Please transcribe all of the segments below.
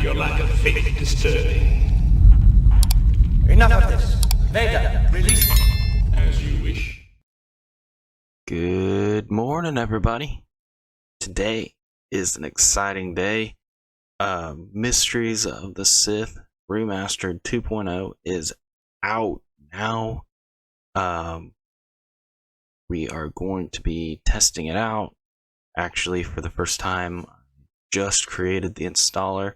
your lack of faith disturbing. Enough of this. Vader, release me. As you wish. Good morning, everybody. Today is an exciting day. Mysteries of the Sith Remastered 2.0 is out now. We are going to be testing it out. Actually, for the first time, I just created the installer.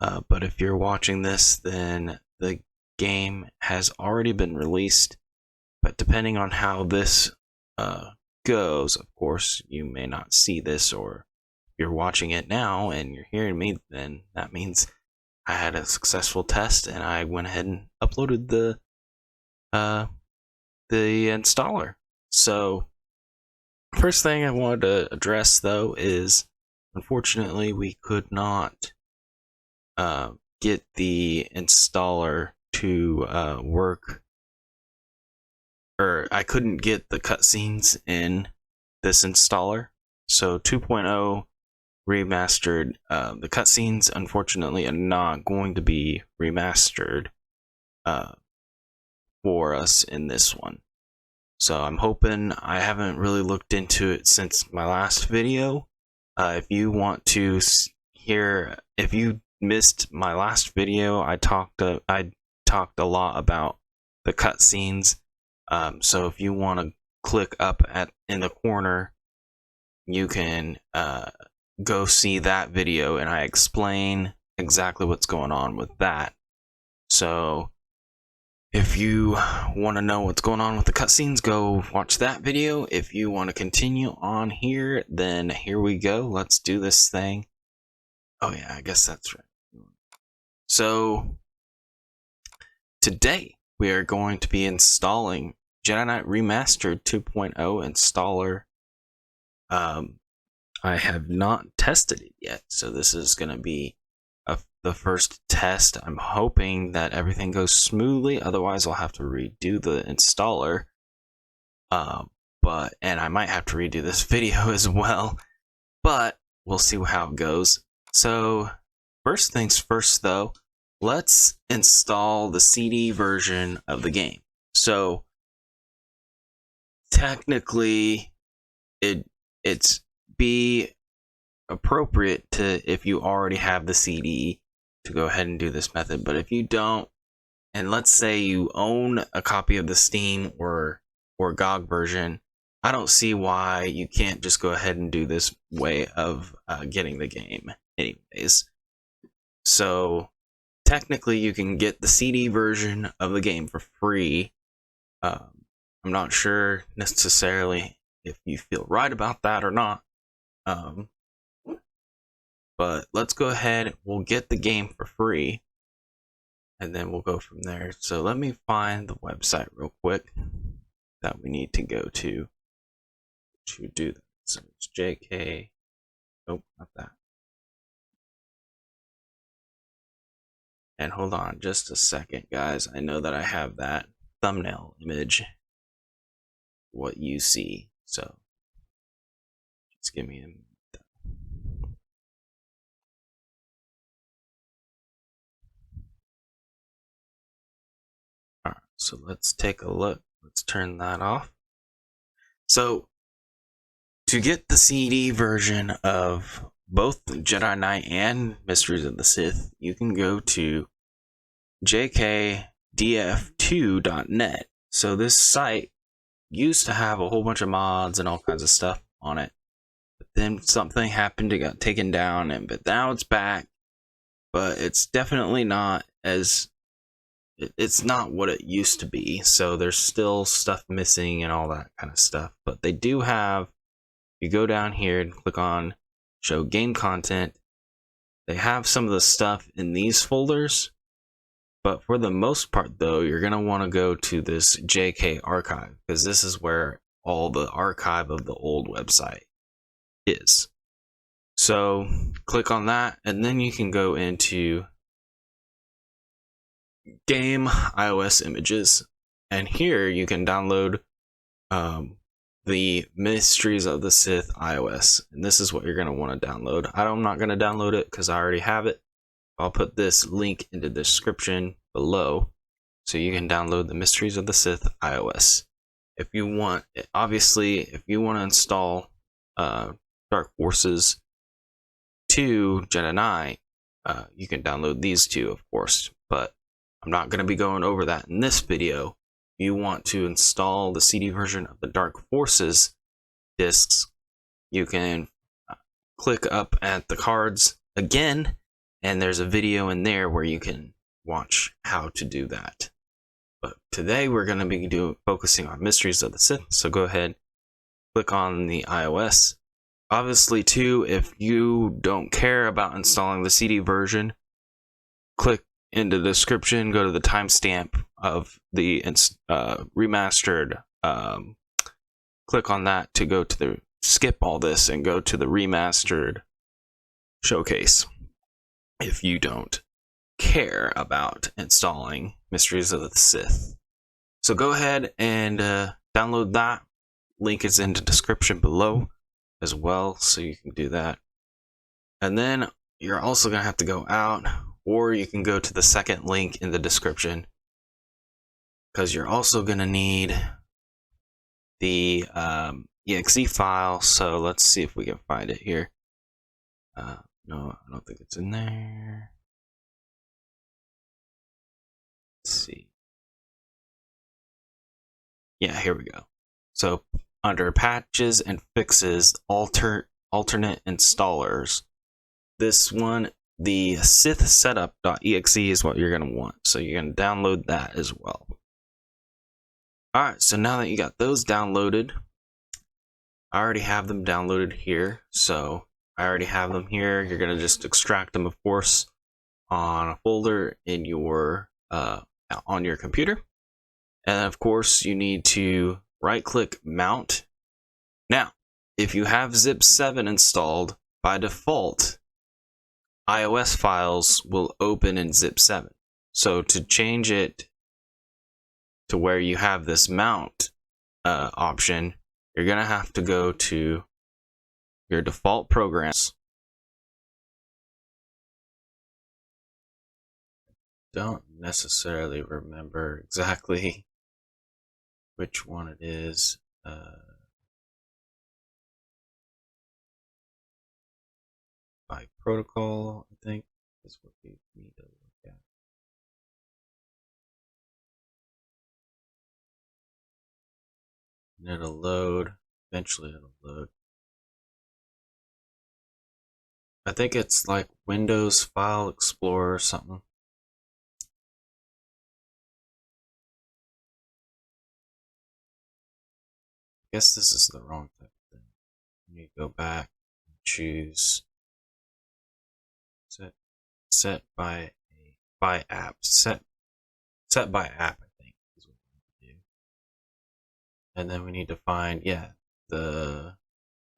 But if you're watching this, then the game has already been released. But depending on how this goes, of course, you may not see this, or if you're watching it now and you're hearing me, then that means I had a successful test and I went ahead and uploaded the installer. So first thing I wanted to address, though, is unfortunately we could not get the installer to work, or I couldn't get the cutscenes in this installer. So 2.0 remastered, the cutscenes unfortunately are not going to be remastered for us in this one. So I'm hoping. I haven't really looked into it since my last video. If you want to hear, if you missed my last video, I talked a lot about the cutscenes. So if you want to click up in the corner, you can go see that video, and I explain exactly what's going on with that. So if you want to know what's going on with the cutscenes, go watch that video. If you want to continue on here, then here we go. Let's do this thing. Oh yeah, I guess that's right. So today we are going to be installing Jedi Knight Remastered 2.0 installer. I have not tested it yet, so this is going to be the first test. I'm hoping that everything goes smoothly, otherwise I'll have to redo the installer. And I might have to redo this video as well, but we'll see how it goes. So first things first, though, let's install the CD version of the game. So technically it's be appropriate to, if you already have the CD, to go ahead and do this method. But if you don't, and let's say you own a copy of the Steam or GOG version, I don't see why you can't just go ahead and do this way of getting the game anyways. So technically you can get the CD version of the game for free. I'm not sure necessarily if you feel right about that or not. But let's go ahead, we'll get the game for free, and then we'll go from there. So let me find the website real quick that we need to go to do that. So it's JK, nope, not that. And hold on just a second, guys. I know that I have that thumbnail image, what you see. So just give me a minute. Alright, so let's take a look. Let's turn that off. So to get the CD version of both Jedi Knight and Mysteries of the Sith, you can go to jkdf2.net. So this site used to have a whole bunch of mods and all kinds of stuff on it, but then something happened, it got taken down, but now it's back. But it's definitely not as, it's not what it used to be. So there's still stuff missing and all that kind of stuff. But they do have, you go down here and click on show game content, they have some of the stuff in these folders. But for the most part, though, you're going to want to go to this JK archive, because this is where all the archive of the old website is. So click on that, and then you can go into game iOS images, and here you can download the Mysteries of the Sith iOS, and this is what you're going to want to download. I'm not going to download it because I already have it. I'll put this link in the description below so you can download the Mysteries of the Sith iOS. If you want, obviously, if you want to install Dark Forces 2 Jedi Knight, you can download these two, of course, but I'm not going to be going over that in this video. If you want to install the CD version of the Dark Forces discs, you can click up at the cards again, and there's a video in there where you can watch how to do that. But today we're going to be focusing on Mysteries of the Sith, so go ahead, click on the iOS. Obviously, too, if you don't care about installing the CD version, click in the description, go to the timestamp of the remastered. Click on that to go to the skip all this and go to the remastered showcase if you don't care about installing Mysteries of the Sith. So go ahead and download that. Link is in the description below as well, so you can do that. And then you're also going to have to go out, or you can go to the second link in the description, because you're also going to need the exe file. So let's see if we can find it here. No, I don't think it's in there. Let's see. Yeah, here we go. So under patches and fixes, alternate installers, this one, the Sith setup.exe is what you're going to want. So you're going to download that as well. Alright, so now that you got those downloaded, I already have them downloaded here. So I already have them here. You're going to just extract them, of course, on a folder in your on your computer. And of course, you need to right-click Mount. Now, if you have Zip 7 installed, by default, iOS files will open in Zip 7. So to change it to where you have this Mount option, you're going to have to go to your default programs. Don't necessarily remember exactly which one it is. By protocol, I think is what we need to look at. And it'll load. Eventually it'll load. I think it's like Windows File Explorer or something. I guess this is the wrong type of thing. You need to go back and choose set by app. Set by app, I think, is what we need to do. And then we need to find, the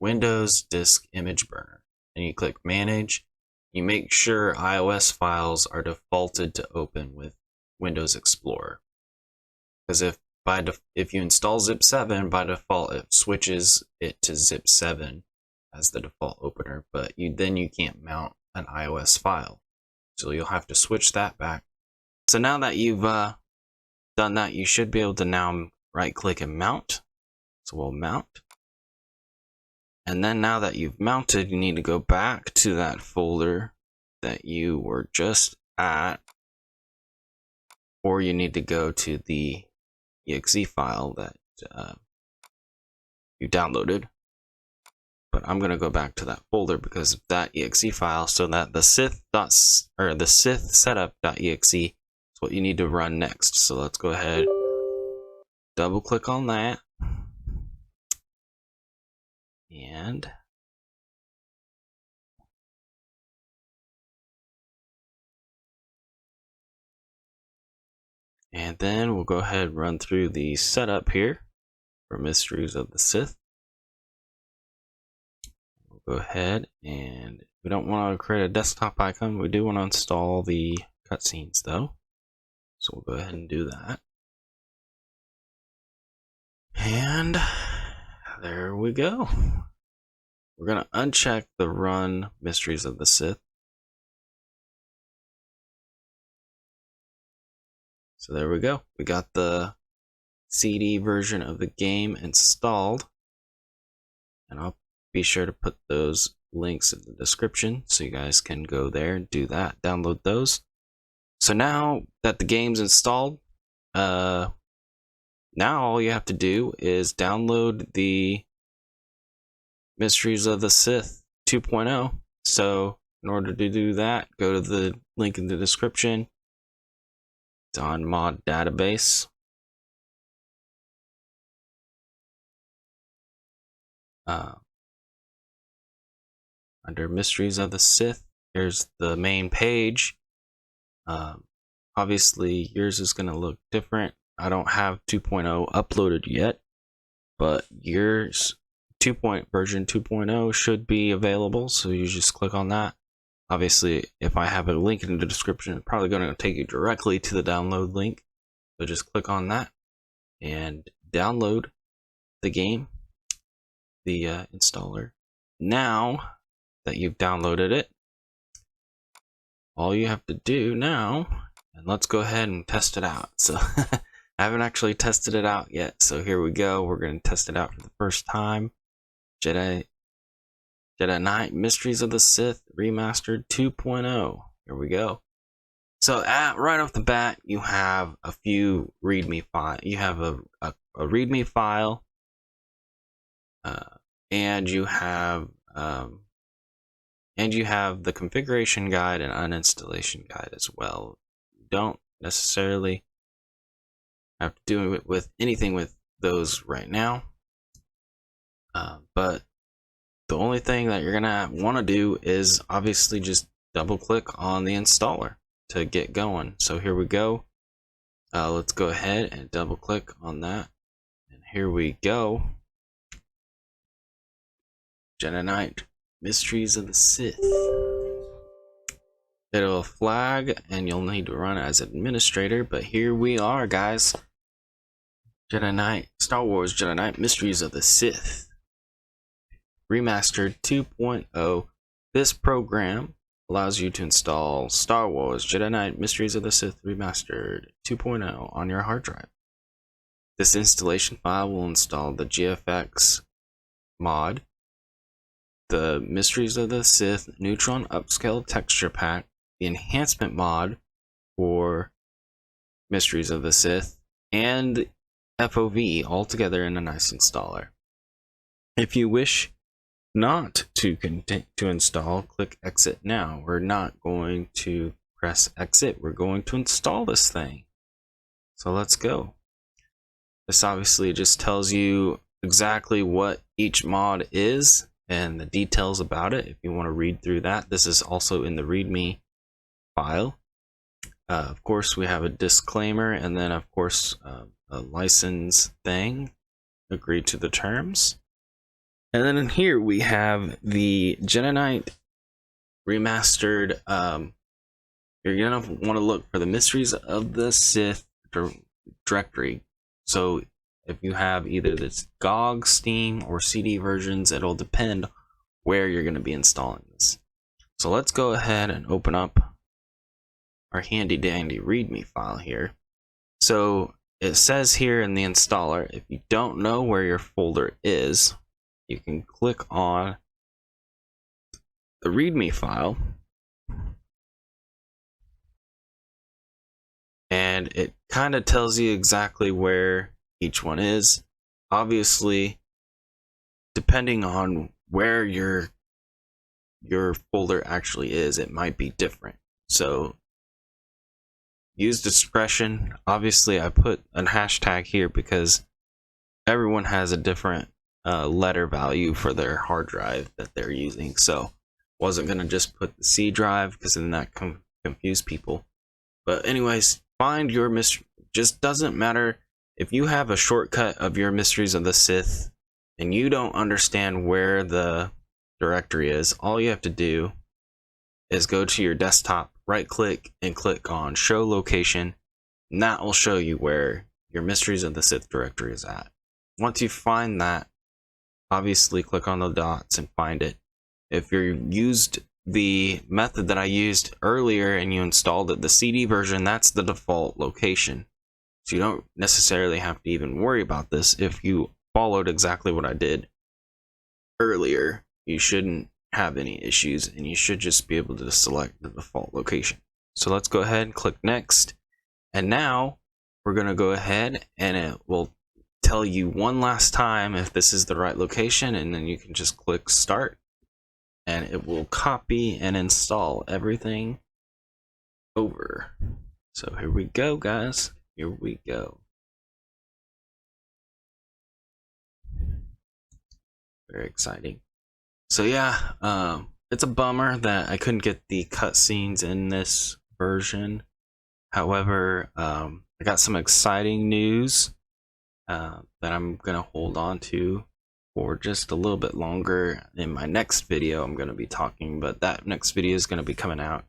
Windows Disk Image Burner. And you click Manage. You make sure iOS files are defaulted to open with Windows Explorer. Because if you install Zip 7, by default it switches it to Zip 7 as the default opener, but then you can't mount an iOS file. So you'll have to switch that back. So now that you've done that, you should be able to now right-click and mount. So we'll mount. And then now that you've mounted, you need to go back to that folder that you were just at, or you need to go to the exe file that you downloaded. But I'm going to go back to that folder because of that exe file, so that the Sith setup.exe is what you need to run next. So let's go ahead, double click on that, and then we'll go ahead and run through the setup here for Mysteries of the Sith. We'll go ahead, and we don't want to create a desktop icon. We do want to install the cutscenes though. So we'll go ahead and do that. And there we go. We're going to uncheck the Run Mysteries of the Sith. So there we go. We got the CD version of the game installed. And I'll be sure to put those links in the description so you guys can go there and do that, download those. So now that the game's installed, now all you have to do is download the Mysteries of the Sith 2.0. So in order to do that, go to the link in the description. It's on mod database. Under Mysteries of the Sith, here's the main page. Obviously, yours is going to look different. I don't have 2.0 uploaded yet, but yours version 2.0 should be available, so you just click on that. Obviously, if I have a link in the description, it's probably going to take you directly to the download link. So just click on that and download the game, the installer. Now that you've downloaded it, all you have to do now, and let's go ahead and test it out. So I haven't actually tested it out yet, so here we go. We're going to test it out for the first time. Jedi Knight Mysteries of the Sith Remastered 2.0. Here we go. So right off the bat, you have a few README files. You have a README file, and you have the configuration guide and uninstallation guide as well. You don't necessarily have to do it with anything with those right now, but the only thing that you're gonna want to do is obviously just double click on the installer to get going. So here we go. Let's go ahead and double click on that, and here we go. Jedi Knight Mysteries of the Sith. It'll flag and you'll need to run as administrator, but here we are, guys. Star Wars Jedi Knight Mysteries of the Sith Remastered 2.0. This program allows you to install Star Wars Jedi Knight Mysteries of the Sith Remastered 2.0 on your hard drive. This installation file will install the GFX mod, the Mysteries of the Sith Neutron Upscale Texture Pack, the enhancement mod for Mysteries of the Sith, and FOV all together in a nice installer. If you wish not to install, click exit now. We're not going to press exit. We're going to install this thing. So let's go. This obviously just tells you exactly what each mod is and the details about it if you want to read through that. This is also in the README file. Of course, we have a disclaimer, and then of course a license thing. Agree to the terms. And then in here we have the Jedi Knight Remastered. You're gonna want to look for the Mysteries of the Sith directory. So if you have either this GOG, Steam, or CD versions, it'll depend where you're going to be installing this. So let's go ahead and open up our handy dandy README file here. So it says here in the installer, if you don't know where your folder is, you can click on the README file, and it kind of tells you exactly where each one is. Obviously, depending on where your folder actually is, it might be different. So use discretion. Obviously, I put a hashtag here because everyone has a different letter value for their hard drive that they're using. So wasn't gonna just put the C drive because then that confuse people. But anyways, find your just doesn't matter if you have a shortcut of your Mysteries of the Sith and you don't understand where the directory is. All you have to do is go to your desktop, right click, and click on show location, and that will show you where your Mysteries of the Sith directory is at. Once you find that, obviously click on the dots and find it. If you used the method that I used earlier and you installed it, the CD version, that's the default location. So you don't necessarily have to even worry about this. If you followed exactly what I did earlier, you shouldn't have any issues, and you should just be able to select the default location. So let's go ahead and click next. And now we're going to go ahead and it will tell you one last time if this is the right location, and then you can just click start and it will copy and install everything over. So here we go, guys. Here we go. Very exciting. So yeah, it's a bummer that I couldn't get the cutscenes in this version. However, I got some exciting news that I'm gonna hold on to for just a little bit longer. In my next video, I'm gonna be talking, but that next video is gonna be coming out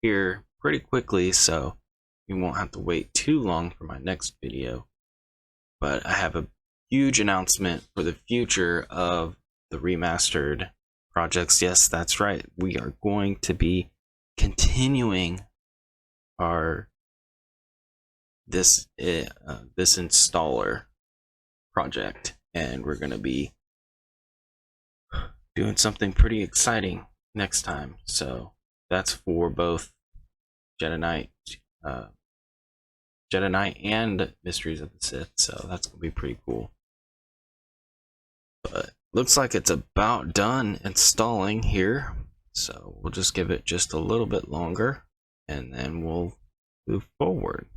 here pretty quickly, so you won't have to wait too long for my next video. But I have a huge announcement for the future of the remastered projects. Yes, that's right. We are going to be continuing our this installer project, and we're going to be doing something pretty exciting next time. So that's for both Jedi Knight and Mysteries of the Sith, so that's gonna be pretty cool. But looks like it's about done installing here, so we'll just give it just a little bit longer and then we'll move forward.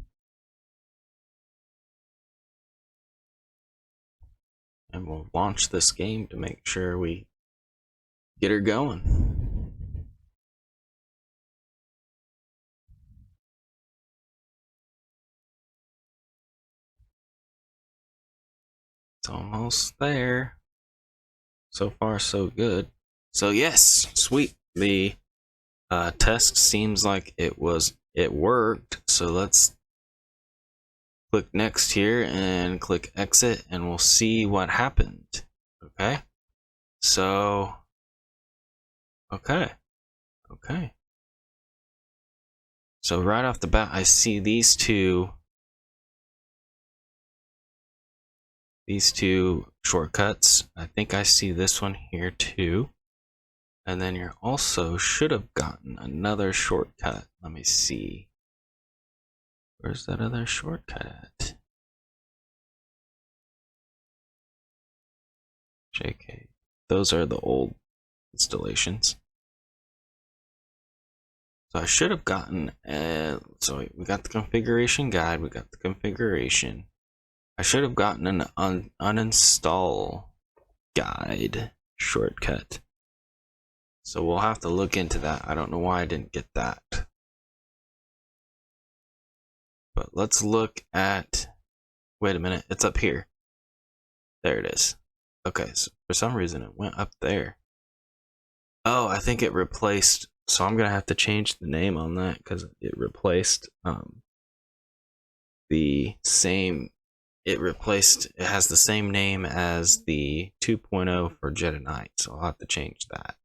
And we'll launch this game to make sure we get her going. It's almost there. So far, so good. So yes, sweet. The test seems like it worked. So let's click next here and click exit, and we'll see what happened. Okay. So okay. So right off the bat, I see these two shortcuts. I think I see this one here too. And then you also should have gotten another shortcut. Let me see. Where's that other shortcut at? JK. Those are the old installations. So I should have gotten, so we got the configuration guide, we got the configuration. I should have gotten an uninstall guide shortcut. So we'll have to look into that. I don't know why I didn't get that. But let's look at, wait a minute, it's up here. There it is. Okay, so for some reason it went up there. Oh, I think it replaced, so I'm gonna have to change the name on that because it replaced the same, it has the same name as the 2.0 for Jedi Knight, so I'll have to change that.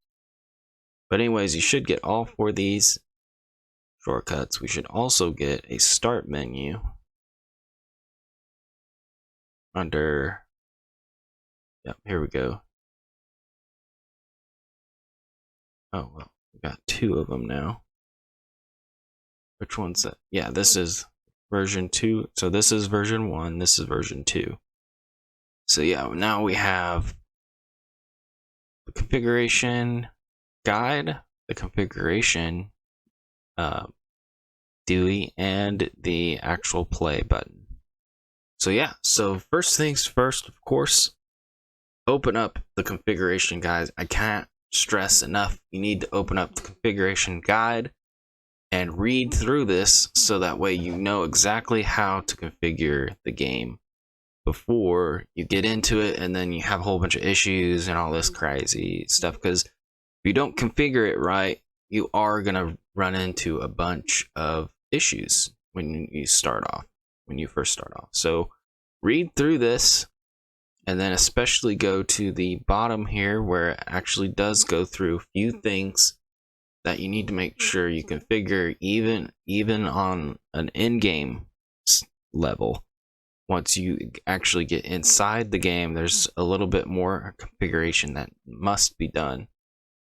But anyways, you should get all four of these shortcuts. We should also get a start menu under, yep, here we go. Oh, well, we got two of them now. Which one's that? Yeah, this is version 2. So this is version 1, this is version 2. So yeah, now we have the configuration guide, the configuration GUI, and the actual play button. So yeah, so first things first, of course, open up the configuration guide. I can't stress enough, you need to open up the configuration guide and read through this so that way you know exactly how to configure the game before you get into it, and then you have a whole bunch of issues and all this crazy stuff. Because if you don't configure it right, you are gonna run into a bunch of issues when you first start off. So read through this, and then especially go to the bottom here where it actually does go through a few things that you need to make sure you configure even on an in-game level. Once you actually get inside the game, there's a little bit more configuration that must be done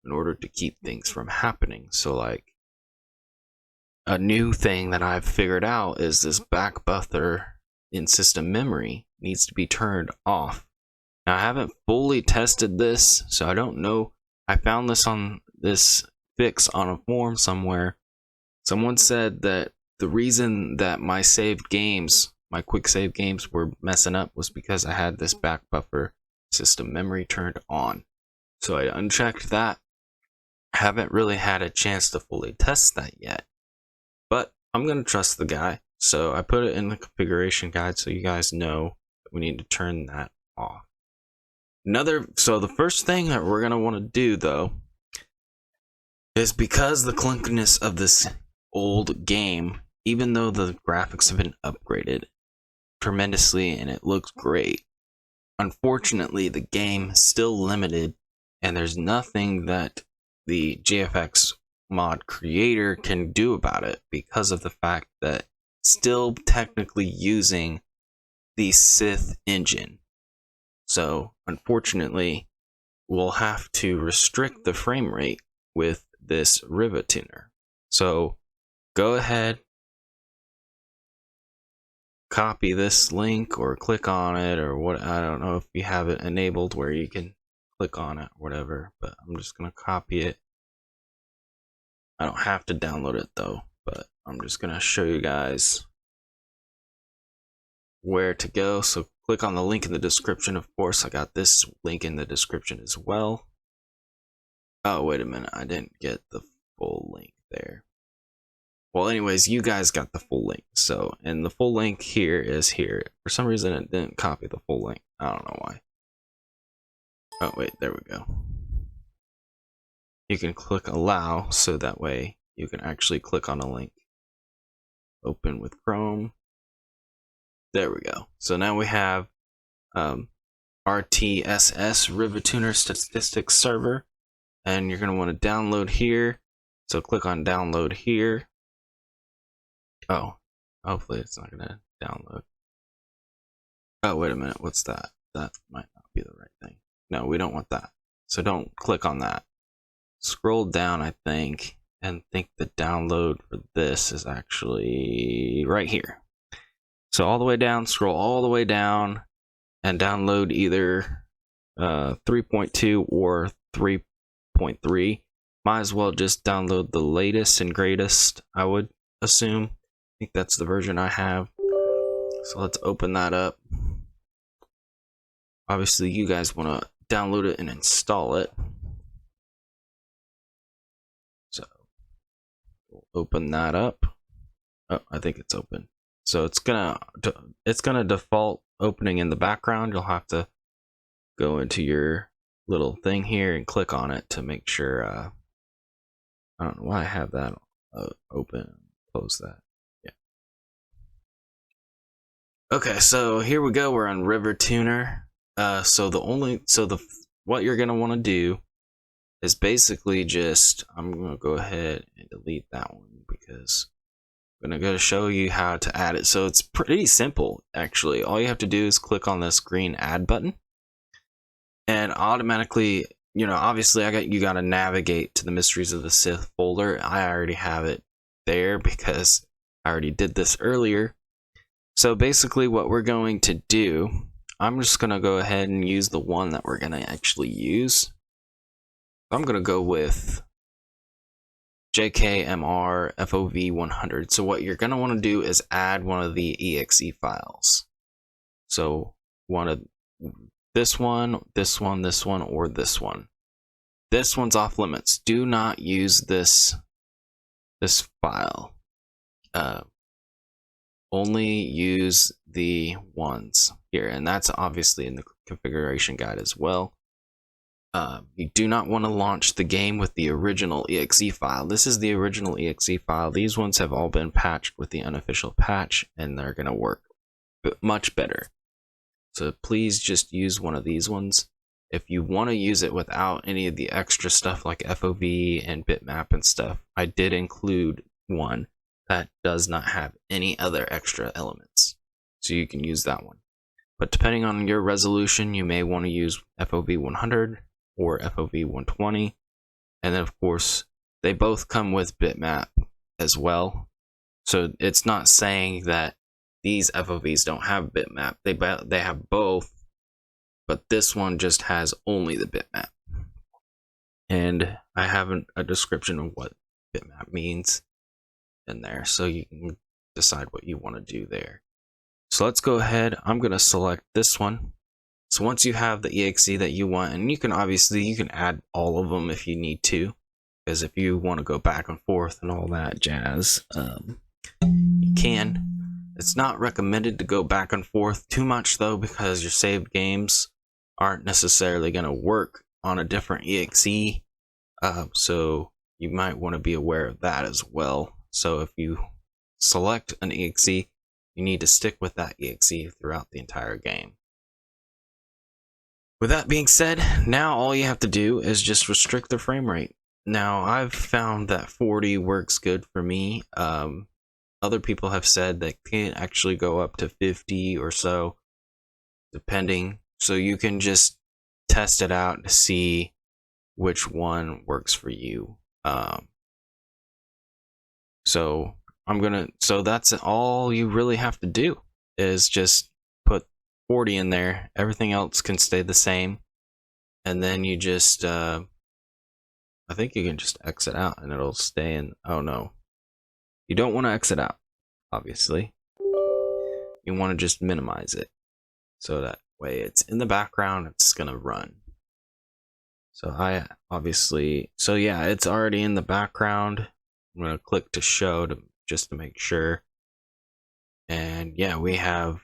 in order to keep things from happening. So like a new thing that I've figured out is this back buffer in system memory needs to be turned off. Now I haven't fully tested this, so I don't know. I found this fix on a forum somewhere. Someone said that the reason that my saved games, my quick save games, were messing up was because I had this back buffer system memory turned on. So I unchecked that. I haven't really had a chance to fully test that yet, but I'm gonna trust the guy. So I put it in the configuration guide so you guys know that we need to turn that off. So the first thing that we're gonna want to do though is, because the clunkiness of this old game, even though the graphics have been upgraded tremendously and it looks great, unfortunately the game is still limited and there's nothing that the GFX mod creator can do about it, because of the fact that still technically using the Sith engine. So unfortunately we'll have to restrict the frame rate with this Rivet Tuner. So go ahead, copy this link or click on it, or what, I don't know if you have it enabled where you can click on it or whatever, but I'm just gonna copy it. I don't have to download it though, but I'm just gonna show you guys where to go. So click on the link in the description. Of course, I got this link in the description as well. Oh, wait a minute, I didn't get the full link there. Well, anyways, you guys got the full link. So, and the full link here is here. For some reason, it didn't copy the full link. I don't know why. Oh, wait, there we go. You can click allow, so that way you can actually click on a link. Open with Chrome. There we go. So now we have RTSS Rivet Tuner Statistics Server, and you're going to want to download here. So click on download here. Oh, hopefully it's not going to download. Oh, wait a minute. What's that? That might not be the right thing. No, we don't want that. So don't click on that. Scroll down, I think, and think the download for this is actually right here. So all the way down, scroll all the way down, and download either 3.2 or 3.3. Might as well just download the latest and greatest, I would assume. I think that's the version I have. So let's open that up. Obviously, you guys want to download it and install it. So we'll open that up. Oh, I think it's open. So it's gonna default opening in the background. You'll have to go into your little thing here and click on it to make sure. I don't know why I have that open. Close that. Yeah. Okay, so here we go. We're on Rivet Tuner. What you're gonna want to do is basically just, I'm gonna go ahead and delete that one because I'm gonna go show you how to add it. So it's pretty simple, actually. All you have to do is click on this green add button, and automatically, you know, obviously you gotta navigate to the Mysteries of the Sith folder. I already have it there because I already did this earlier. So basically what we're going to do, I'm just gonna go ahead and use the one that we're gonna actually use. I'm gonna go with JKMR FOV 100. So what you're gonna want to do is add one of the exe files. So one of this one, this one, this one, or this one. This one's off limits. Do not use this file. Only use the ones here, and that's obviously in the configuration guide as well. You do not want to launch the game with the original exe file. This is the original exe file. These ones have all been patched with the unofficial patch, and they're going to work much better. So please just use one of these ones. If you want to use it without any of the extra stuff like FOV and bitmap and stuff, I did include one that does not have any other extra elements. so you can use that one. But depending on your resolution, you may want to use FOV 100 or FOV 120. And then of course, they both come with bitmap as well. So it's not saying that these FOVs don't have bitmap. They have both, but this one just has only the bitmap. And I have a description of what bitmap means in there, so you can decide what you want to do there. So let's go ahead. I'm going to select this one. So once you have the EXE that you want, and you can add all of them if you need to, because if you want to go back and forth and all that jazz, you can. It's not recommended to go back and forth too much though, because your saved games aren't necessarily going to work on a different EXE. So you might want to be aware of that as well. So if you select an EXE, you need to stick with that EXE throughout the entire game. With that being said, now all you have to do is just restrict the frame rate. Now I've found that 40 works good for me. Other people have said that can actually go up to 50 or so, depending. So you can just test it out to see which one works for you. So that's all you really have to do, is just put 40 in there. Everything else can stay the same. And then you just, I think you can just exit out and it'll stay in. Oh no. You don't want to exit out, obviously. You want to just minimize it. So that way it's in the background, it's going to run. So yeah, it's already in the background. I'm going to click to show just to make sure. And yeah, we have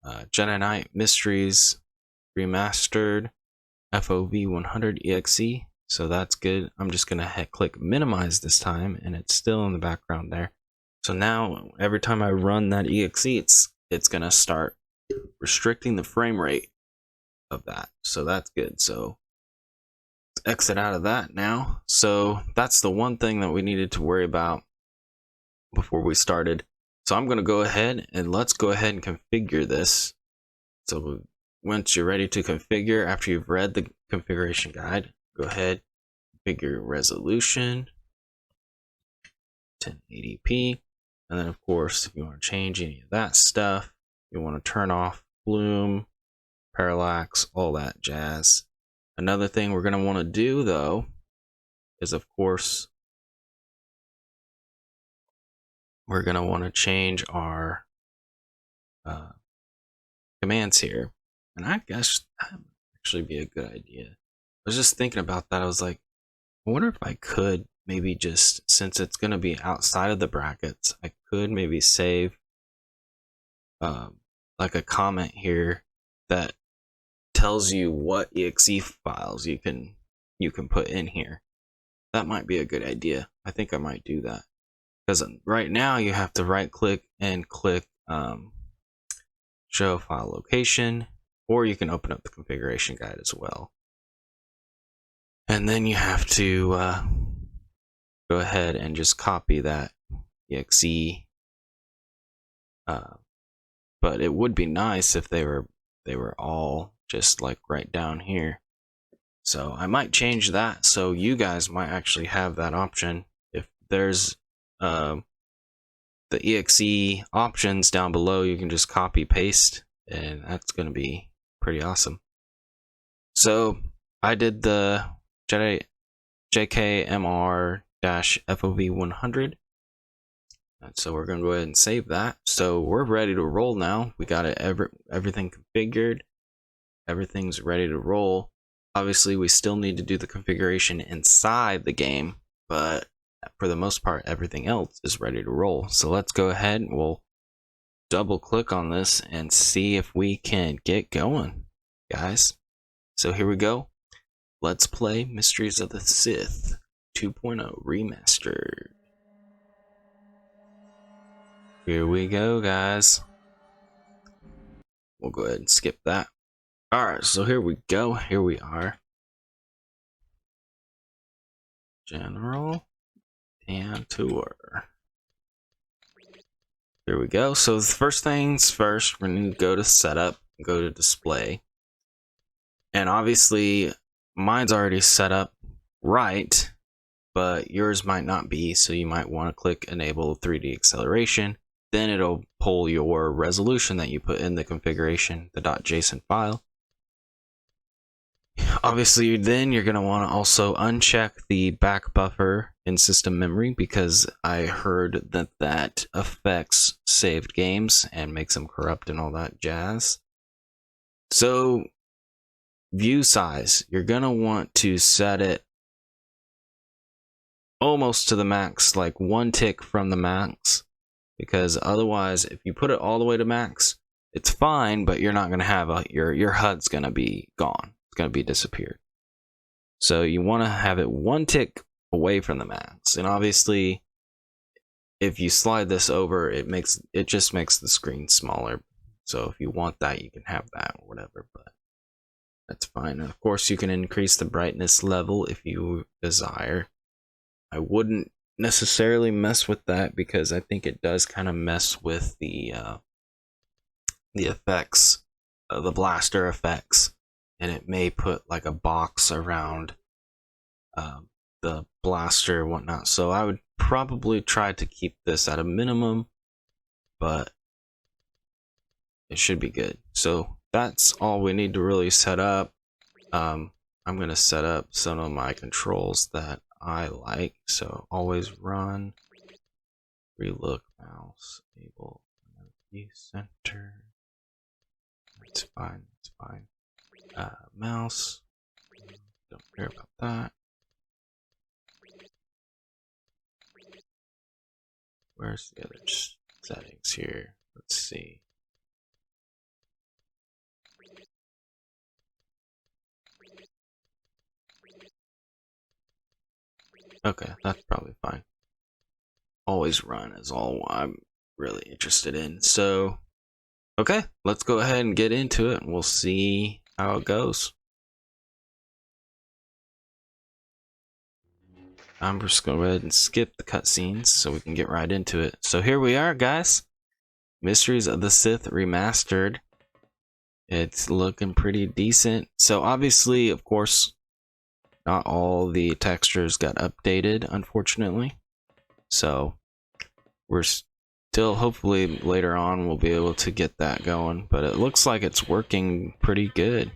Jedi Knight Mysteries Remastered FOV 100 EXE. So that's good. I'm just going to click minimize this time, and it's still in the background there. So now every time I run that EXE, it's going to start restricting the frame rate of that. So that's good. So let's exit out of that now. So that's the one thing that we needed to worry about before we started. So I'm going to go ahead and let's go ahead and configure this. So once you're ready to configure, after you've read the configuration guide, go ahead, configure resolution 1080p. And then of course, if you want to change any of that stuff, you want to turn off bloom, parallax, all that jazz. Another thing we're going to want to do though is, of course, we're going to want to change our commands here. And I guess that would actually be a good idea. I was just thinking about that. I was like, I wonder if I could maybe just, since it's going to be outside of the brackets, I could maybe save like a comment here that tells you what exe files you can put in here. That might be a good idea. I think I might do that, because right now you have to right click and click show file location, or you can open up the configuration guide as well. And then you have to go ahead and just copy that exe. But it would be nice if they were all just like right down here. So I might change that, so you guys might actually have that option. If there's the exe options down below, you can just copy paste, and that's going to be pretty awesome. So I did the Jedi JKMR-FOV 100. And so we're going to go ahead and save that. So we're ready to roll now. We got it everything configured. Everything's ready to roll. Obviously, we still need to do the configuration inside the game, but for the most part, everything else is ready to roll. So let's go ahead and we'll double click on this and see if we can get going, guys. So here we go. Let's play Mysteries of the Sith 2.0 Remastered. Here we go, guys. We'll go ahead and skip that. Alright, so here we go. Here we are. General and tour. There we go. So the first things first, we're going to go to setup, go to display. And obviously mine's already set up right, but yours might not be. So you might want to click enable 3D acceleration. Then it'll pull your resolution that you put in the configuration, the .json file. Obviously, then you're going to want to also uncheck the back buffer in system memory, because I heard that that affects saved games and makes them corrupt and all that jazz. So view size, you're going to want to set it almost to the max, like one tick from the max, because otherwise if you put it all the way to max, it's fine, but you're not going to have your HUD's going to be gone. Going to be disappeared. So you want to have it one tick away from the max, and obviously if you slide this over, it just makes the screen smaller. So if you want that, you can have that or whatever, but that's fine. And of course you can increase the brightness level if you desire. I wouldn't necessarily mess with that because I think it does kind of mess with the effects, the blaster effects. And it may put like a box around the blaster and whatnot. So I would probably try to keep this at a minimum, but it should be good. So that's all we need to really set up. I'm going to set up some of my controls that I like. So always run, relook, mouse, enable, view center. It's fine, it's fine. Mouse, don't care about that. Where's the other settings here? Let's see. Okay, that's probably fine. Always run is all I'm really interested in. So, okay, let's go ahead and get into it and we'll see how it goes. I'm just going to go ahead and skip the cutscenes so we can get right into it. So here we are, guys. Mysteries of the Sith Remastered. It's looking pretty decent. So obviously, of course, not all the textures got updated, unfortunately. So we're still, hopefully later on, we'll be able to get that going. But it looks like it's working pretty good.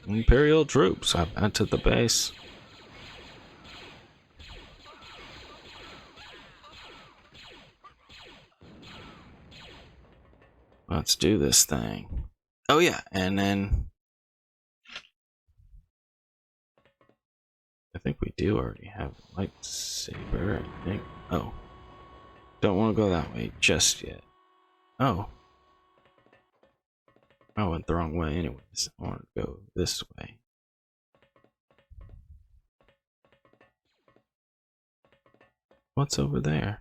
Imperial troops have entered the base. Let's do this thing. Oh yeah, and then I think we do already have a lightsaber, I think. Oh. Don't want to go that way just yet. Oh. I went the wrong way anyways. I want to go this way. What's over there?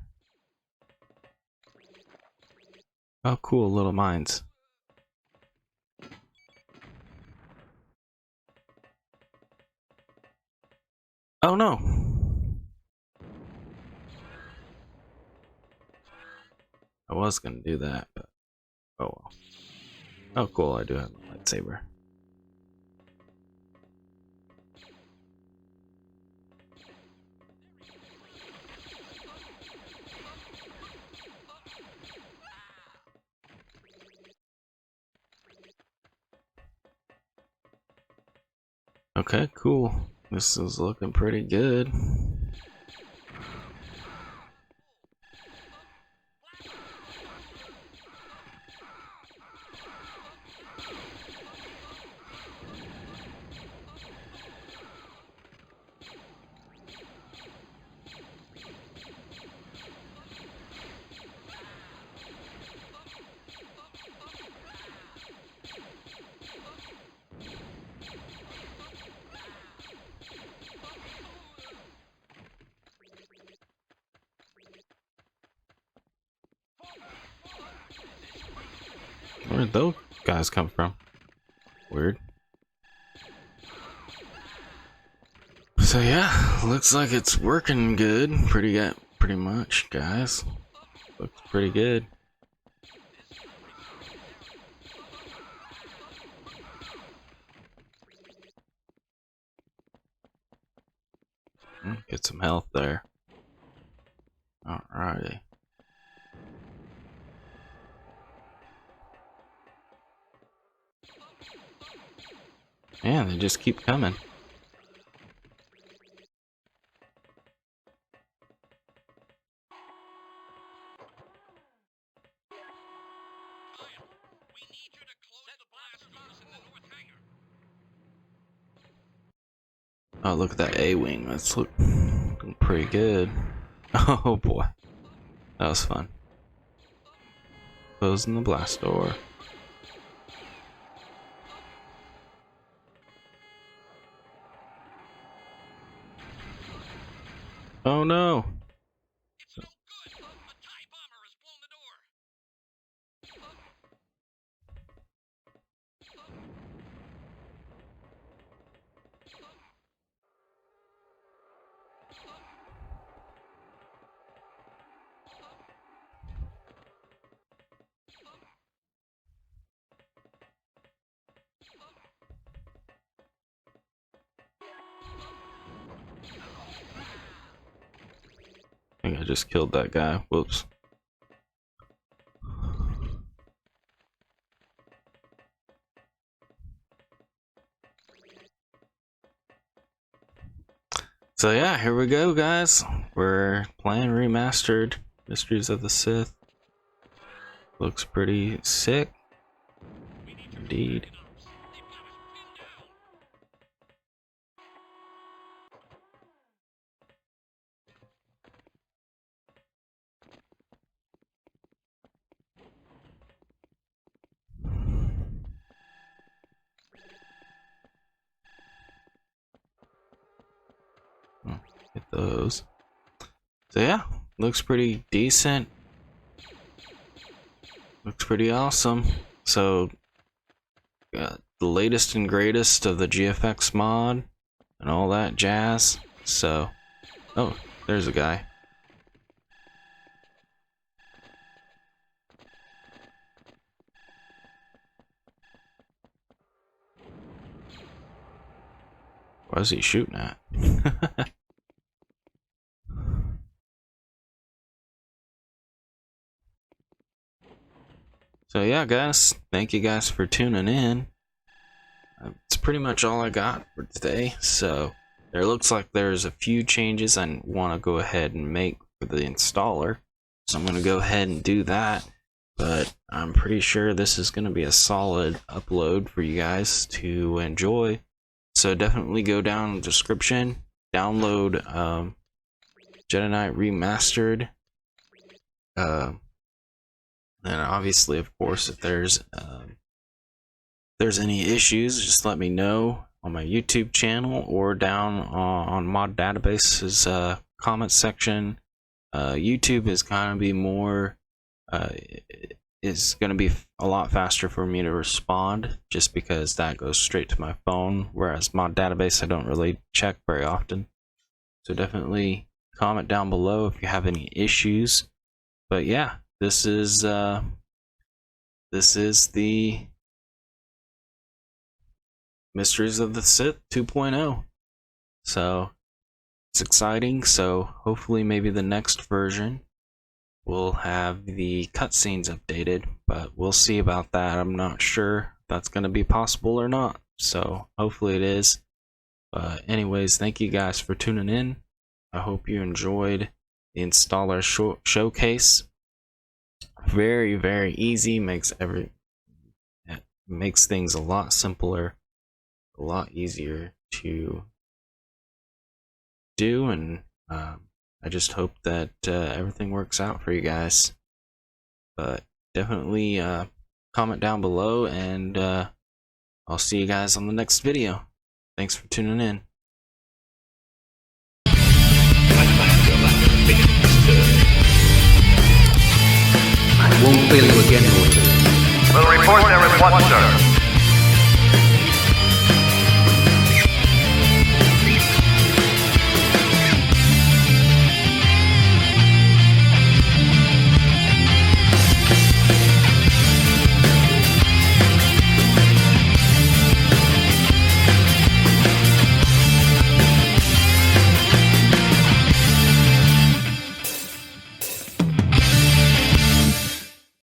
Oh, cool, little mines. Oh no! I was gonna do that, but oh well. Oh cool, I do have a lightsaber. Okay, cool. This is looking pretty good. Where'd those guys come from? Weird. So yeah, looks like it's working good. Pretty pretty much, guys. Looks pretty good. Get some health there. Alrighty. Man, they just keep coming. Oh, look at that A-wing. That's looking pretty good. Oh boy. That was fun. Closing the blast door. Oh no! It's no good. The TIE bomber has blown the door. I think I just killed that guy. Whoops. So yeah, here we go, guys. We're playing Remastered Mysteries of the Sith. Looks pretty sick. Indeed. Get those. So yeah, looks pretty decent. Looks pretty awesome. So got the latest and greatest of the GFX mod and all that jazz. So, oh, there's a guy. What is he shooting at? So yeah, guys, thank you guys for tuning in. It's pretty much all I got for today. So there looks like there's a few changes I want to go ahead and make for the installer. So I'm going to go ahead and do that. But I'm pretty sure this is going to be a solid upload for you guys to enjoy. So definitely go down in the description, download Jedi Knight Remastered. And obviously, of course, if there's any issues, just let me know on my YouTube channel or down on Mod Database's comment section. YouTube is going to be more, is going to be a lot faster for me to respond, just because that goes straight to my phone, whereas Mod Database I don't really check very often. So definitely comment down below if you have any issues. But yeah. This is the Mysteries of the Sith 2.0. So it's exciting. So hopefully maybe the next version will have the cutscenes updated, but we'll see about that. I'm not sure if that's going to be possible or not. So hopefully it is. But anyways, thank you guys for tuning in. I hope you enjoyed the installer showcase. Very, very easy. Makes things a lot simpler, a lot easier to do, and I just hope that everything works out for you guys. But definitely comment down below, and I'll see you guys on the next video. Thanks for tuning in. I won't fail you again, Lord. Will report there is one, sir.